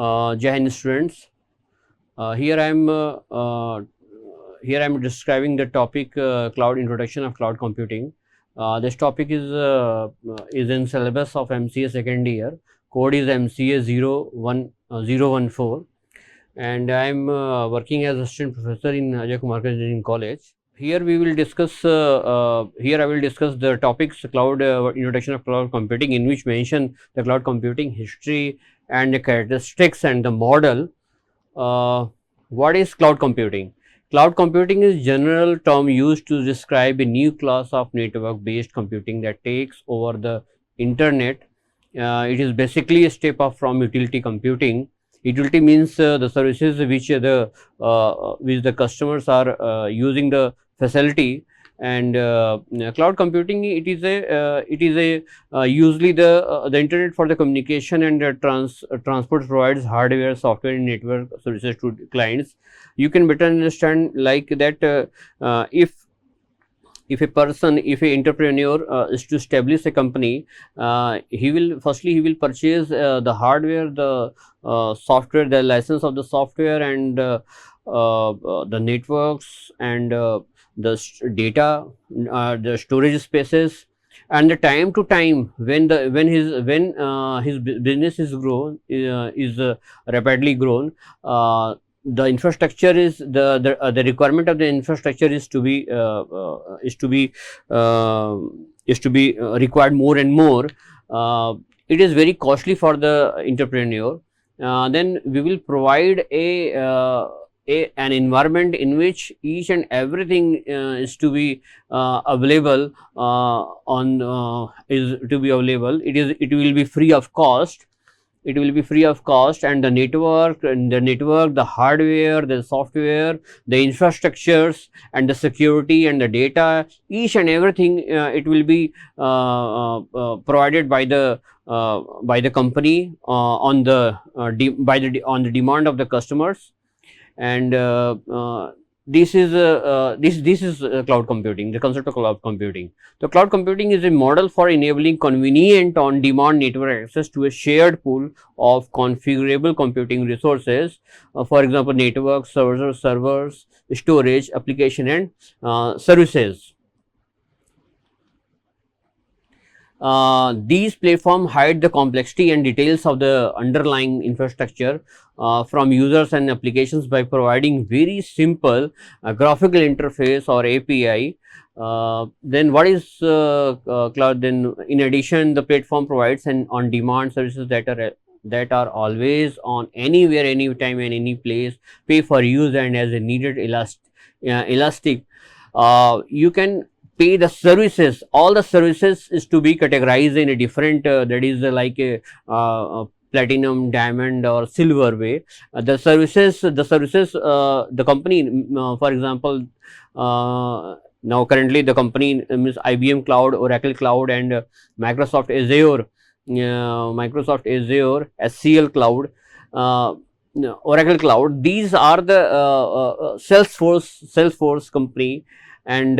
Jai Hind students. Here I am describing the topic cloud introduction of cloud computing. This topic is in syllabus of MCA second year. Code is MCA 01014, and I am working as assistant professor in Akgec Engineering College. Here we will discuss. Here I will discuss the topics cloud introduction of cloud computing, in which mention the cloud computing history and the characteristics and the model. What is cloud computing? Cloud computing is general term used to describe a new class of network based computing that takes over the internet. It is basically a step up from utility computing. Utility means the services which the customers are using the facility, and cloud computing, it is a usually the internet for the communication and transport, provides hardware, software and network services to clients. You can better understand like that if a person, if a entrepreneur is to establish a company, he will purchase the hardware, the software, the license of the software, and the networks, and the data, the storage spaces, and the time to time when his business is grown, is rapidly grown. The infrastructure is the requirement of the infrastructure is to be required more and more. It is very costly for the entrepreneur. Then we will provide an environment in which each and everything is to be available. It will be free of cost. It will be free of cost, and the network, the hardware, the software, the infrastructures, and the security and the data, each and everything, it will be provided by the company on the demand of the customers. And this is cloud computing, the concept of cloud computing. The cloud computing is a model for enabling convenient on-demand network access to a shared pool of configurable computing resources. For example, network, servers, storage, application, and services. These platforms hide the complexity and details of the underlying infrastructure from users and applications by providing very simple graphical interface or API. Then what is cloud? Then in addition, the platform provides an on-demand services that are always on, anywhere, anytime, and any place, pay for use, and as a needed elastic. You can pay the services. All the services is to be categorized in a different that is like a platinum, diamond, or silver way. The company, for example, now currently the company is IBM Cloud, Oracle Cloud, and Microsoft Azure, SCL Cloud, Oracle Cloud. These are the Salesforce company, and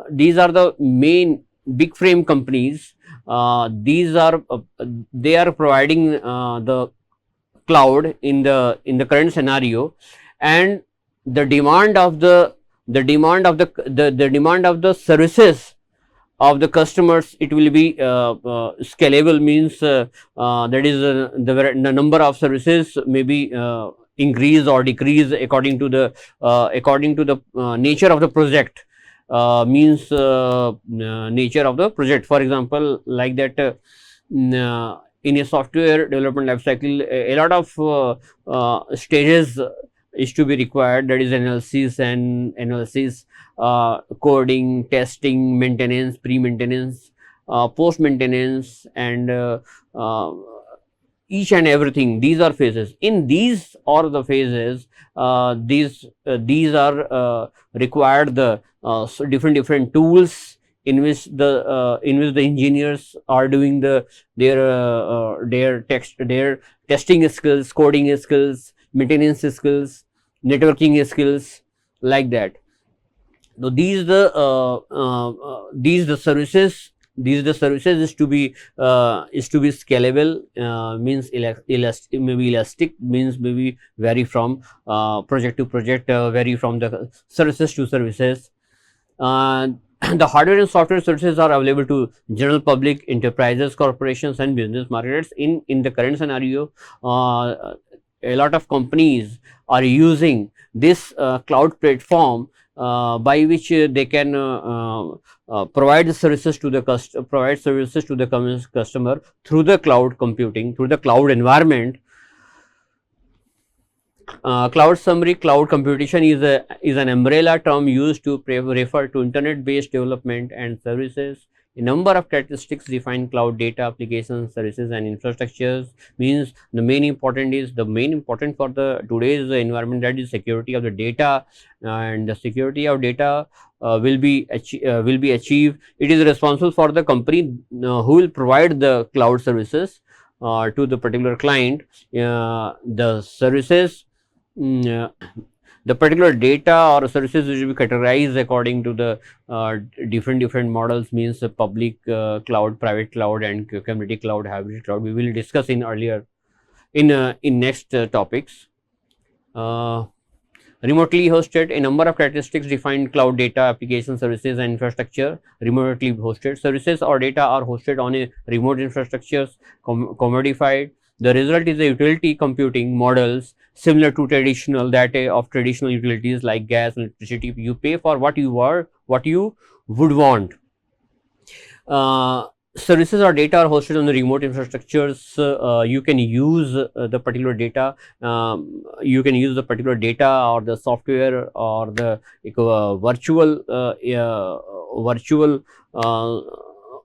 these are the main big frame companies. They are providing the cloud in the current scenario, and the demand of the services of the customers, it will be scalable, means that is the number of services may be increase or decrease according to the nature of the project. Means nature of the project. For example, like that, in a software development life cycle, a lot of stages is to be required, that is analysis, coding, testing, maintenance, pre-maintenance, post-maintenance, and each and everything. These are phases. In these are the phases, these are required the different tools in which the engineers are doing their testing skills, coding skills, maintenance skills, networking skills, like that. So these the services these the services is to be scalable, means elastic, maybe elastic, means maybe vary from project to project, vary from the services to services. The hardware and software services are available to general public, enterprises, corporations, and business markets. In the current scenario, a lot of companies are using this cloud platform, by which they can provide the services to the customer through the cloud computing, through the cloud environment. Cloud summary, cloud computation is an umbrella term used to refer to internet based development and services. A number of characteristics define cloud data, applications, services, and infrastructures. Means the main important for the today's environment, that is security of the data, and the security of data will be achieved. It is responsible for the company who will provide the cloud services to the particular client. The services, the particular data or services will be categorized according to the different models, means public cloud, private cloud, and community cloud, hybrid cloud. We will discuss in earlier in next topics. Remotely hosted, a number of characteristics define cloud data, application, services, and infrastructure. Remotely hosted services or data are hosted on a remote infrastructures, commodified. The result is a utility computing models similar to traditional utilities like gas, electricity. You pay for what you would want. Services or data are hosted on the remote infrastructures. You can use the particular data. You can use the particular data or the software or the virtual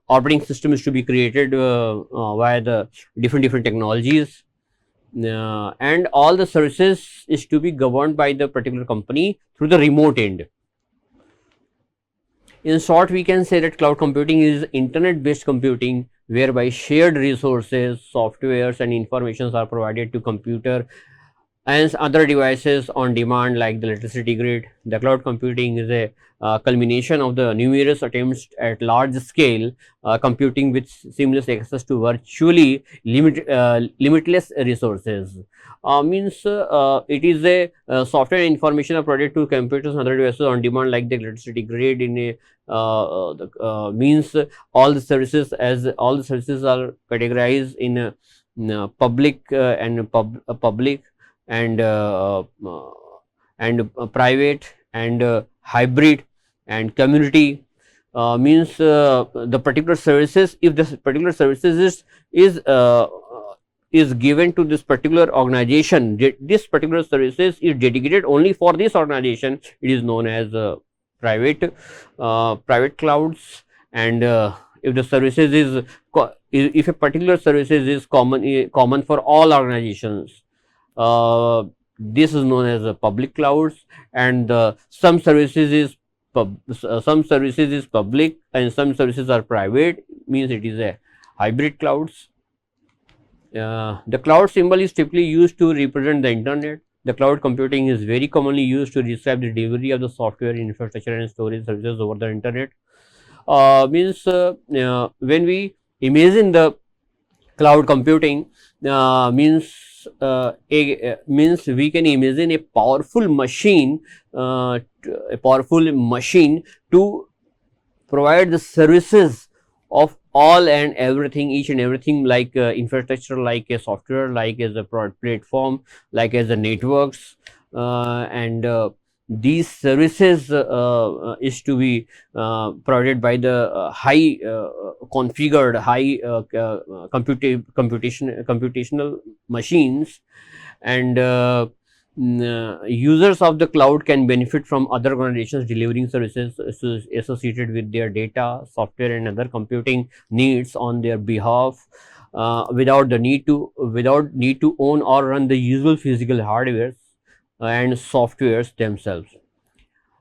operating system is to be created via the different technologies, and all the services is to be governed by the particular company through the remote end. In short, we can say that cloud computing is internet based computing, whereby shared resources, softwares, and informations are provided to computer and other devices on demand, like the electricity grid. The cloud computing is a culmination of the numerous attempts at large scale computing with seamless access to virtually limitless resources. Means it is a software information are provided to computers and other devices on demand, like the electricity grid. In a means all the services are categorized in public public and private and hybrid and community. Means the particular services, if this particular services is given to this particular organization, this particular services is dedicated only for this organization, it is known as private clouds. And if the services is if a particular services is common for all organizations, this is known as public clouds. And some services is public and some services are private, means it is a hybrid clouds. The cloud symbol is typically used to represent the internet. The cloud computing is very commonly used to describe the delivery of the software, infrastructure, and storage services over the internet. Means when we imagine the cloud computing, means we can imagine a powerful machine to provide the services of all and everything, each and everything, like infrastructure, like a software, like as a platform, like as a networks, and these services is to be provided by the high configured, high computational machines. And users of the cloud can benefit from other organizations delivering services associated with their data, software, and other computing needs on their behalf, without need to own or run the usual physical hardware and softwares themselves.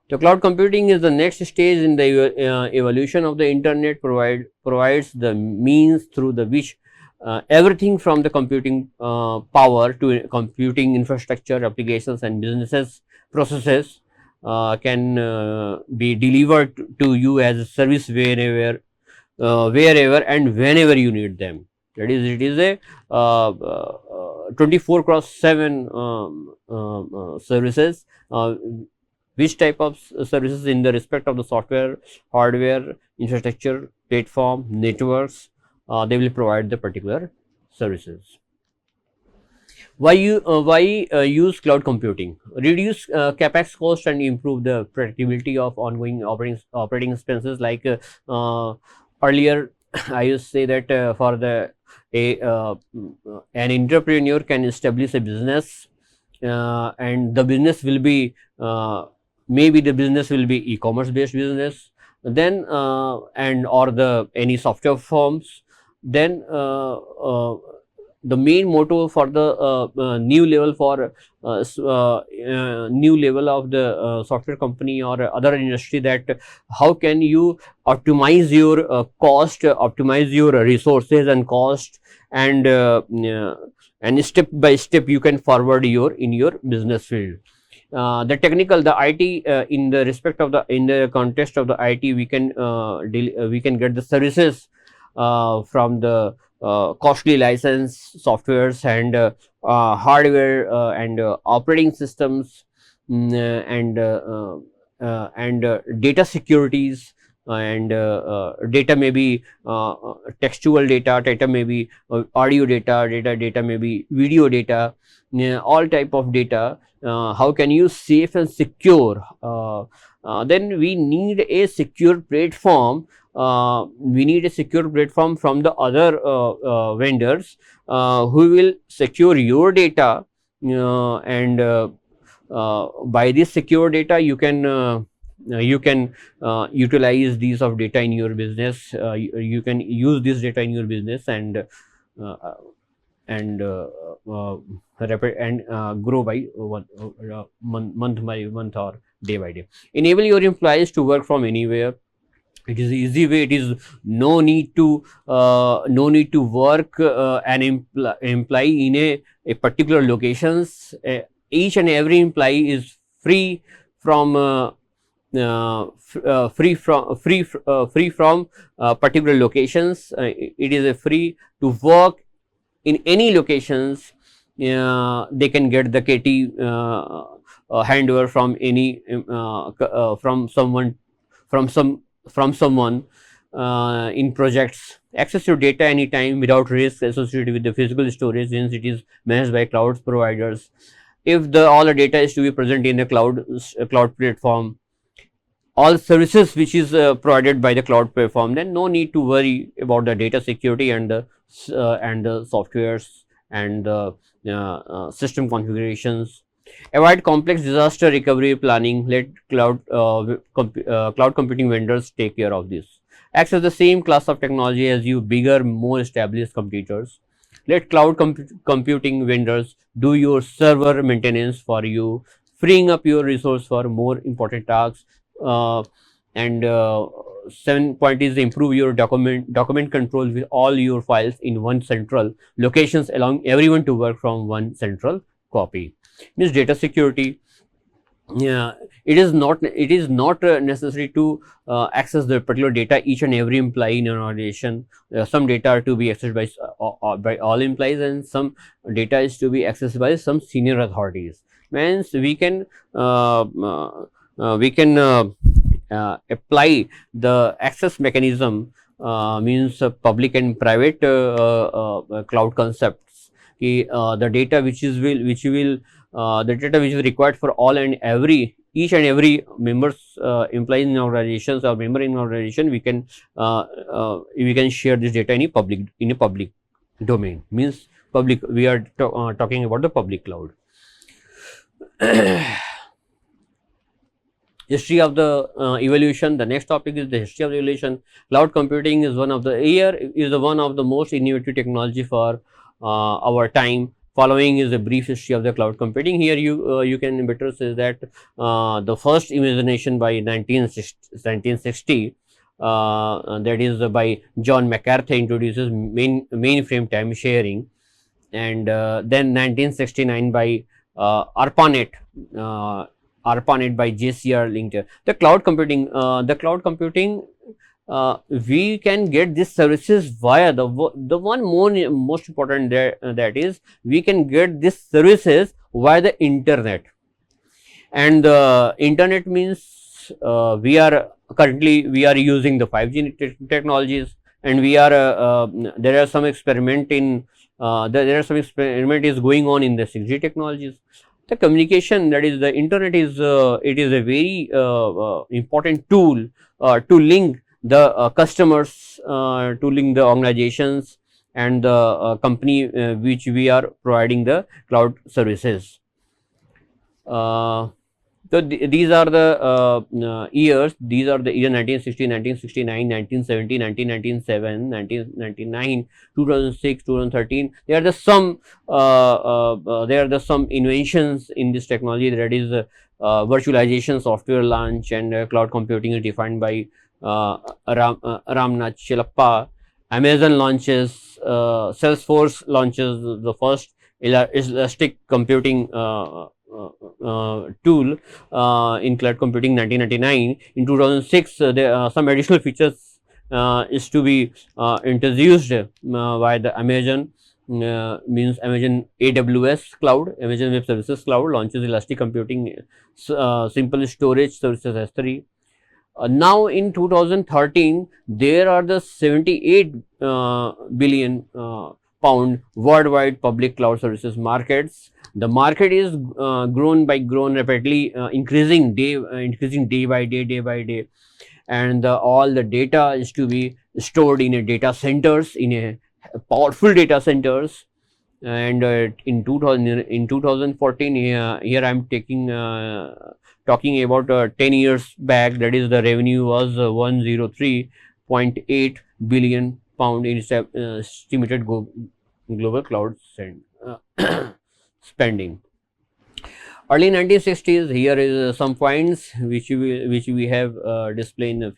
The cloud computing is the next stage in the evolution of the internet. Provides the means through the which everything from the computing power to computing infrastructure, applications, and businesses processes can be delivered to you as a service wherever wherever and whenever you need them. That is, it is a 24/7 services. Which type of services in the respect of the software, hardware, infrastructure, platform, networks, they will provide the particular services. Why use cloud computing? Reduce capex cost and improve the predictability of ongoing operating expenses. Like earlier, I used to say that for the an entrepreneur can establish a business, and the business will be maybe the business will be e-commerce based business, then and or the any software firms. Then the main motto for the new level for new level of the software company or other industry, that how can you optimize your cost, optimize your resources and cost, and step by step you can forward your in your business field. The technical, the IT, in the respect of the, in the context of the IT, we can we can get the services from the costly license softwares and hardware and operating systems, and data securities, and data may be textual data may be audio data may be video data, all type of data. How can you safe and secure? Then we need a secure platform. We need a secure platform from the other vendors who will secure your data, and by this secure data you can utilize these of data in your business. You can use this data in your business, and and grow by month by month or day by day. Enable your employees to work from anywhere. It is easy way. It is no need to work an employee in a particular locations. Each and every employee is free from free from particular locations. It is a free to work in any locations. They can get the KT handover from any from someone, from someone in projects. Access your data anytime without risk associated with the physical storage, since it is managed by cloud providers. If the all the data is to be present in the cloud platform, all services which is provided by the cloud platform, then no need to worry about the data security and the softwares and the system configurations. Avoid complex disaster recovery planning. Let cloud computing vendors take care of this. Access the same class of technology as you bigger, more established competitors. Let cloud computing vendors do your server maintenance for you, freeing up your resource for more important tasks. And 7 point is improve your document control with all your files in one central locations, allowing everyone to work from one central copy. Means data security. Yeah, it is not necessary to access the particular data each and every employee in an organization. Some data are to be accessed by all employees, and some data is to be accessed by some senior authorities. Means we can apply the access mechanism, means public and private cloud concepts. The data which is the data which is required for all and every, each and every members, employees in organizations or member in organization, we can share this data in a public domain. Means public, we are talking about the public cloud. History of the evolution. The next topic is the history of the evolution. Cloud computing is one of the most innovative technology for our time. Following is a brief history of the cloud computing. Here you can better say that the first imagination by 1960, that is by John McCarthy, introduces mainframe time sharing, and then 1969 by ARPANET. ARPANET by JCR Linked. The cloud computing we can get these services via the one most important that is we can get these services via the internet. And the internet means we are using the 5G technologies, and we are there are some experiment in there are some experiment is going on in the 6G technologies. The communication, that is the internet, is it is a very important tool to link the customers, to link the organizations and the company which we are providing the cloud services. So these are the years. These are the year 1960, 1969, 1970, 1997, 1999, 2006, 2013. There are the some inventions in this technology. That is virtualization software launch, and cloud computing is defined by Ramnath Chilappa. Amazon launches, Salesforce launches the first elastic computing tool in cloud computing 1999. In 2006, there are some additional features is to be introduced by the Amazon. Means Amazon AWS cloud, Amazon Web Services Cloud launches elastic computing, simple storage services S3. Now in 2013, there are the 78 billion pound worldwide public cloud services markets. The market is grown rapidly, increasing day by day, and all the data is to be stored in a data centers, in a powerful data centers. And in 2014, here I am talking about 10 years back, that is the revenue was 103.8 billion pound in estimated global cloud spending. Early 1960s, here is some points which we have displayed in the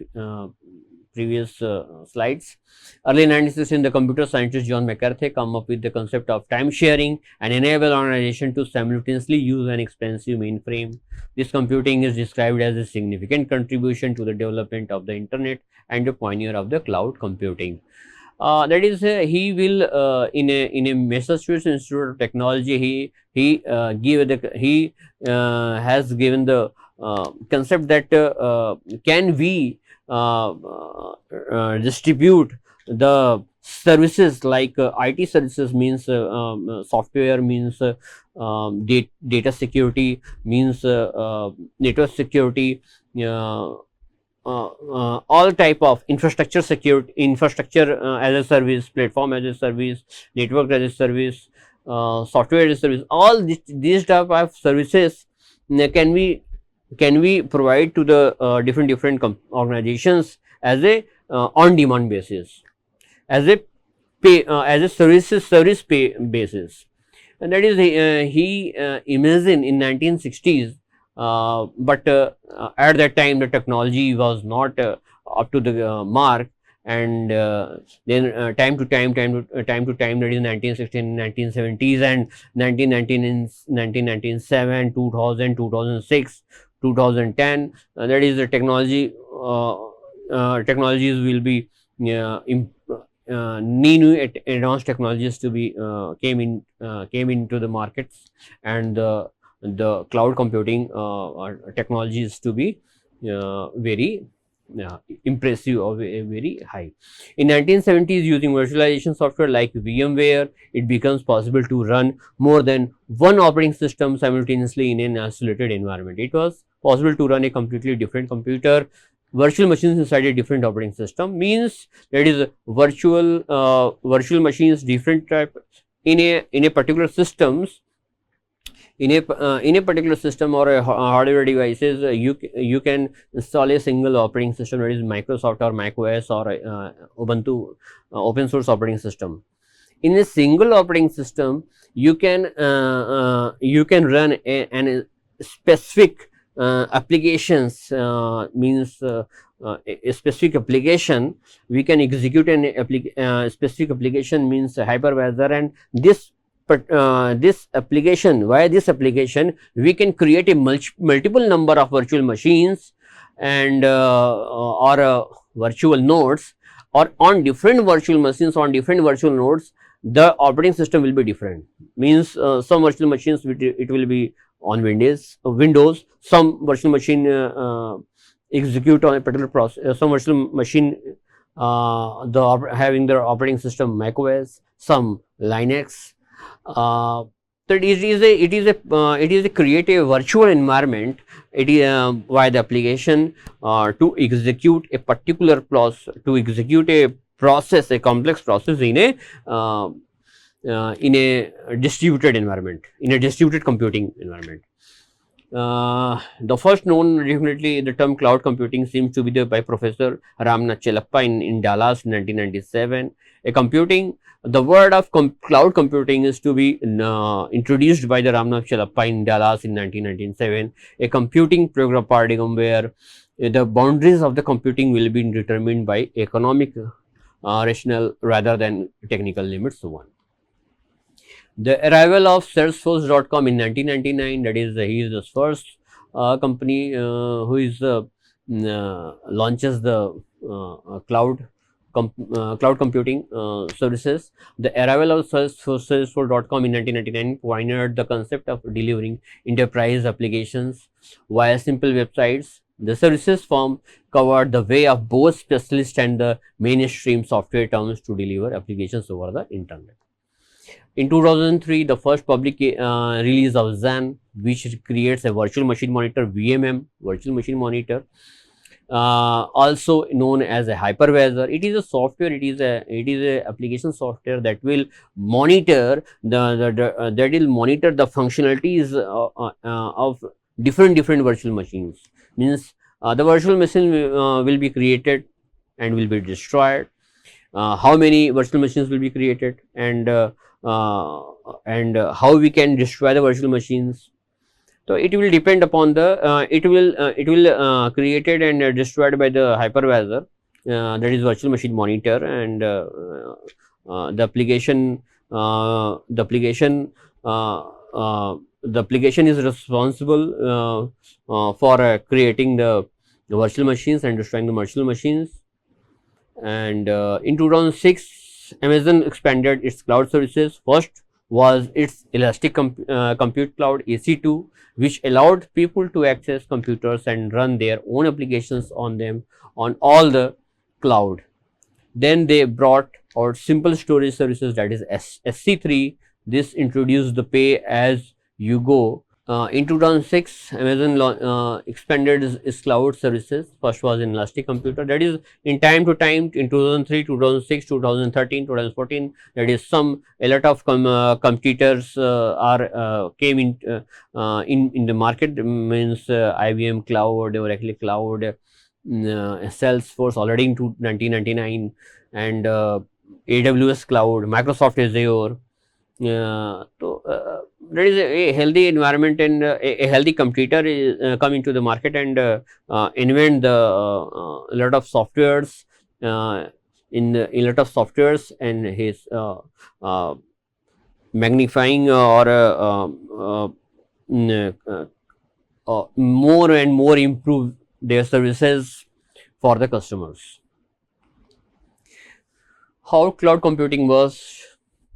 previous slides. Early 1960s, the computer scientist John McCarthy come up with the concept of time sharing and enable organization to simultaneously use an expensive mainframe. This computing is described as a significant contribution to the development of the internet and a pioneer of the cloud computing. That is, he will in a Massachusetts Institute of Technology, he has given the concept that can we distribute the services like IT services, means software, means data security, means network security, all type of infrastructure security, infrastructure as a service, platform as a service, network as a service, software as a service. All these type of services can we provide to the different organizations as a on demand basis, as a pay as a service pay basis. And that is he imagined in 1960s. But at that time the technology was not up to the mark, and then time to time, that is 1960s, 1970s, and 1997, 2000, 2006, 2010. That is the technology. Technologies will be new advanced technologies to be came into the markets, and the cloud computing technologies to be very impressive or very high. In 1970s, using virtualization software like VMware, it becomes possible to run more than one operating system simultaneously in an isolated environment. It was possible to run a completely different computer, virtual machines inside a different operating system. Means that is virtual machines, different type in a particular systems. In a particular system or a hardware devices, you can install a single operating system, that is Microsoft or Mac OS or Ubuntu open source operating system. In a single operating system, you can run an specific applications, means a specific application. We can execute an specific application, means a hypervisor, and this application, via this application we can create a multiple number of virtual machines, and or virtual nodes or on different virtual machines on different virtual nodes, the operating system will be different. Means some virtual machines it will be on Windows, some virtual machine execute on a particular process, some virtual machine having their operating system macOS, some Linux. So it is a create a virtual environment. It is by the application to execute a particular process, a complex process in a distributed environment, in a distributed computing environment. The first known, definitely the term cloud computing seems to be by Professor Ramnath Chelappa in Dallas in 1997. The word of cloud computing is to be introduced by the Ramnath Chelappa in Dallas in 1997, a computing program paradigm where the boundaries of the computing will be determined by economic rational rather than technical limits. One. The arrival of Salesforce.com in 1999, that is, he is the first company who is launches the cloud computing services. The arrival of Salesforce.com in 1999 pioneered the concept of delivering enterprise applications via simple websites. The services firm covered the way of both specialist and the mainstream software terms to deliver applications over the internet. In 2003, the first public release of Xen, which creates a virtual machine monitor, VMM, virtual machine monitor, also known as a hypervisor. It is a software. It is a application software that will monitor the functionalities of different virtual machines. Means the virtual machine will be created and will be destroyed. How many virtual machines will be created, and how we can destroy the virtual machines. So it will depend upon the it will created and destroyed by the hypervisor, that is virtual machine monitor, and the application is responsible for creating the virtual machines and destroying the virtual machines. And in 2006, Amazon expanded its cloud services. First was its Elastic Compute Cloud, EC2, which allowed people to access computers and run their own applications on them on all the cloud. Then they brought out simple storage services, that is SC3. This introduced the pay as you go. In 2006, Amazon expanded its cloud services. First was in Elastic Computer, that is in time to time in 2003, 2006, 2013, 2014. That is a lot of competitors came in the market. Means IBM Cloud, Oracle Cloud, Salesforce already in 1999, and AWS Cloud, Microsoft Azure. So there is a healthy environment, and a healthy competitor is come into the market and invent the a lot of softwares and his magnifying or more and more improve their services for the customers. How cloud computing works?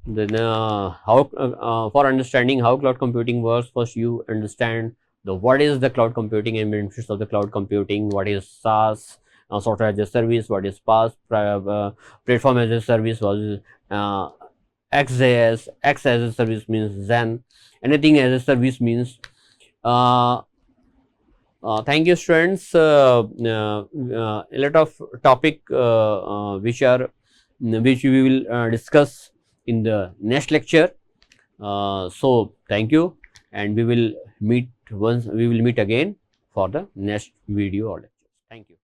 Then for understanding how cloud computing works, first you understand what is the cloud computing and benefits of the cloud computing. What is SaaS, software as a service? What is PaaS, platform as a service? What is XaaS? X as a service means Xen. Anything as a service means. Thank you, students. A lot of topic which we will discuss in the next lecture. So thank you, and we will meet again for the next video or lecture. Thank you.